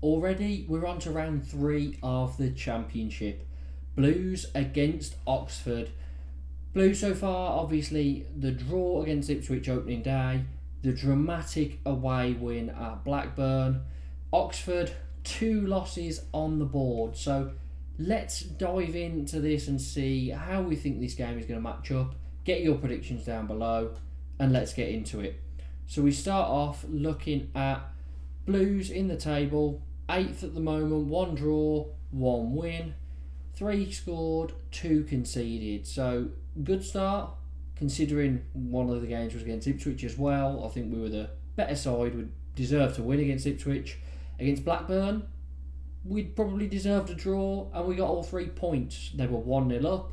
Already, we're on to round 3 of the Championship. Blues against Oxford. Blues so far, obviously, the draw against Ipswich opening day, the dramatic away win at Blackburn. Oxford, 2 losses on the board. So let's dive into this and see how we think this game is going to match up. Get your predictions down below and let's get into it. So we start off looking at Blues in the table, 8th at the moment, 1 draw, 1 win, 3 scored, 2 conceded. So good start considering one of the games was against Ipswich as well. I think we were the better side, we deserved to win against Ipswich. Against Blackburn, we'd probably deserved a draw and we got all 3 points. They were 1-0 up.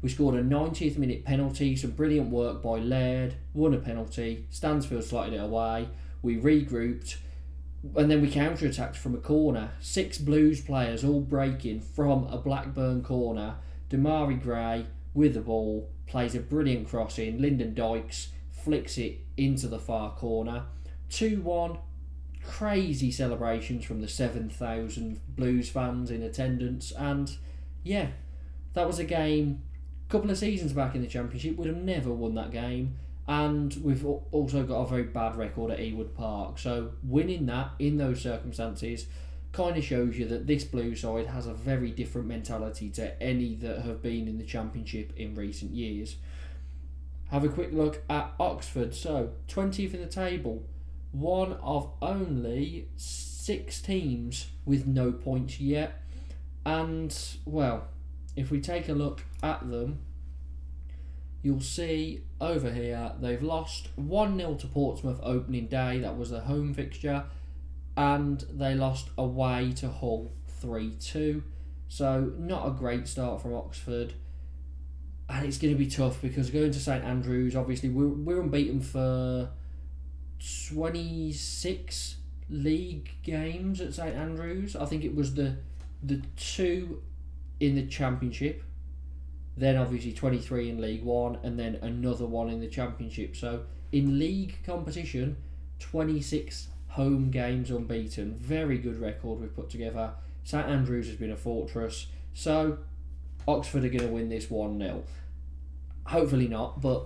We scored a 90th minute penalty, some brilliant work by Laird, won a penalty, Stansfield slotted it away, we regrouped, and then we counter-attacked from a corner. 6 Blues players all breaking from a Blackburn corner. Damari Gray with the ball, plays a brilliant cross in, Lyndon Dykes flicks it into the far corner. 2-1, crazy celebrations from the 7,000 Blues fans in attendance, and yeah, that was a game. Couple of seasons back in the Championship, we'd have never won that game, and we've also got a very bad record at Ewood Park. So winning that in those circumstances kind of shows you that this Blue side has a very different mentality to any that have been in the Championship in recent years. Have a quick look at Oxford. So 20th in the table, one of only 6 teams with no points yet, and well, if we take a look at them, you'll see over here they've lost 1-0 to Portsmouth opening day, that was a home fixture, and they lost away to Hull 3-2. So not a great start from Oxford, and it's going to be tough because going to St Andrews, obviously we're unbeaten for 26 league games at St Andrews. I think it was the 2 in the Championship, then obviously 23 in League One, and then another one in the Championship. So in league competition, 26 home games unbeaten. Very good record we've put together. St Andrews has been a fortress. So Oxford are going to win this 1-0. Hopefully not, but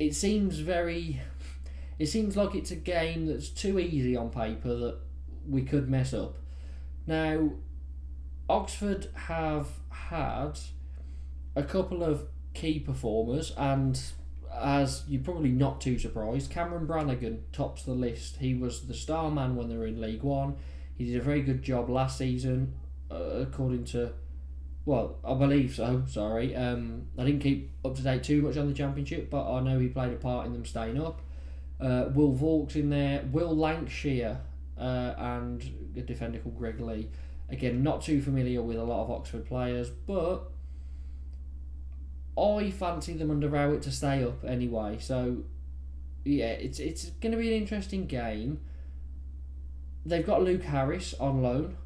it seems like it's a game that's too easy on paper that we could mess up. Now, Oxford have had a couple of key performers, and as you're probably not too surprised, Cameron Brannigan tops the list. He was the star man when they were in League One. He did a very good job last season, according to, well, I believe so, sorry. I didn't keep up to date too much on the Championship, but I know he played a part in them staying up. Will Vaught's in there, Will Lancashire, and a defender called Greg Lee. Again, not too familiar with a lot of Oxford players, but I fancy them under Rowett to stay up anyway. So, yeah, it's going to be an interesting game. They've got Luke Harris on loan.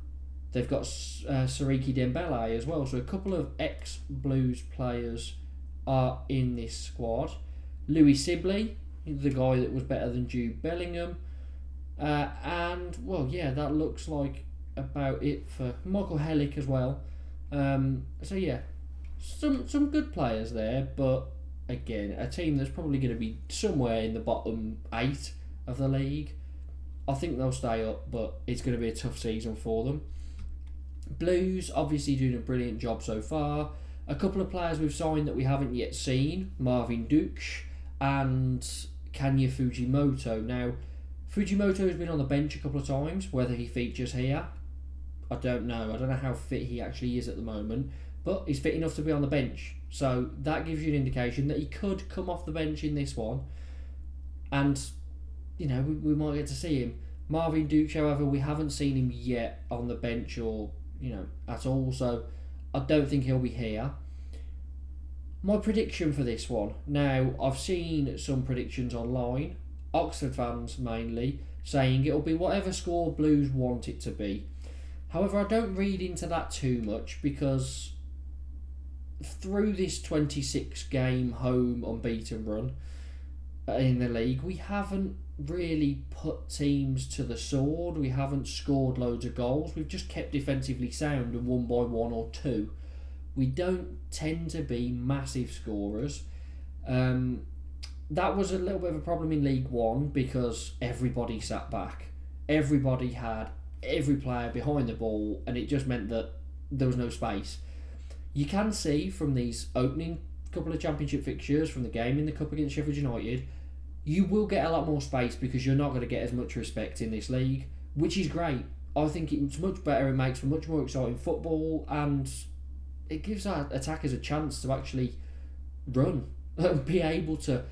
They've got Sariki Dembele as well. So a couple of ex-Blues players are in this squad. Louis Sibley, the guy that was better than Jude Bellingham. And, well, yeah, that looks like about it for Michael Hellick as well. So yeah, some good players there, but again, a team that's probably going to be somewhere in the bottom 8 of the league. I think they'll stay up, but it's going to be a tough season for them. Blues obviously doing a brilliant job so far. A couple of players we've signed that we haven't yet seen, Marvin Dukes and Kanya Fujimoto. Now, Fujimoto has been on the bench a couple of times. Whether he features here, I don't know. I don't know how fit he actually is at the moment, but he's fit enough to be on the bench. So that gives you an indication that he could come off the bench in this one. And, you know, we might get to see him. Marvin Dukes, however, we haven't seen him yet on the bench or, you know, at all. So I don't think he'll be here. My prediction for this one. Now, I've seen some predictions online, Oxford fans mainly, saying it'll be whatever score Blues want it to be. However, I don't read into that too much because through this 26 game home unbeaten run in the league, we haven't really put teams to the sword. We haven't scored loads of goals. We've just kept defensively sound and won by 1 or 2. We don't tend to be massive scorers. That was a little bit of a problem in League One because everybody sat back. Everybody had every player behind the ball, and it just meant that there was no space. You can see from these opening couple of championship fixtures, from the game in the Cup against Sheffield United, you will get a lot more space because you're not going to get as much respect in this league, which is great. I think it's much better, it makes for much more exciting football, and it gives our attackers a chance to actually run and be able to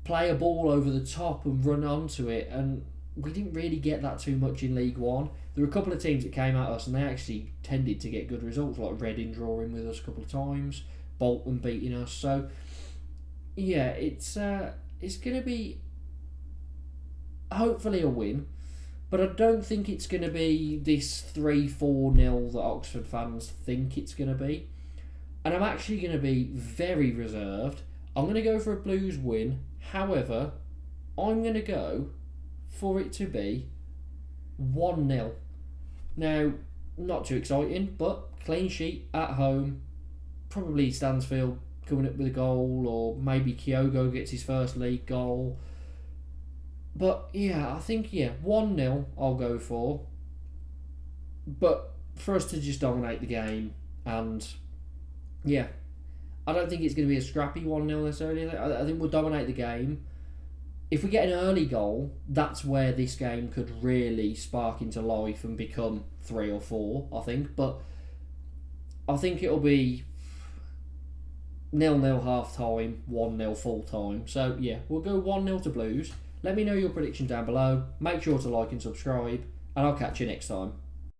play a ball over the top and run onto it, and we didn't really get that too much in League One. There were a couple of teams that came at us and they actually tended to get good results, like Reading drawing with us a couple of times, Bolton beating us. So yeah, it's going to be hopefully a win, but I don't think it's going to be this 3-4-0 that Oxford fans think it's going to be. And I'm actually going to be very reserved. I'm going to go for a Blues win. However, I'm going to go for it to be 1-0. Now, not too exciting, but clean sheet at home. Probably Stansfield coming up with a goal, or maybe Kyogo gets his first league goal. But yeah, I think 1-0 I'll go for. But for us to just dominate the game, and yeah, I don't think it's going to be a scrappy 1-0 necessarily. I think we'll dominate the game. If we get an early goal, that's where this game could really spark into life and become 3 or 4, I think. But I think it'll be 0-0 half time, 1-0 full time. So yeah, we'll go 1-0 to Blues. Let me know your prediction down below. Make sure to like and subscribe, and I'll catch you next time.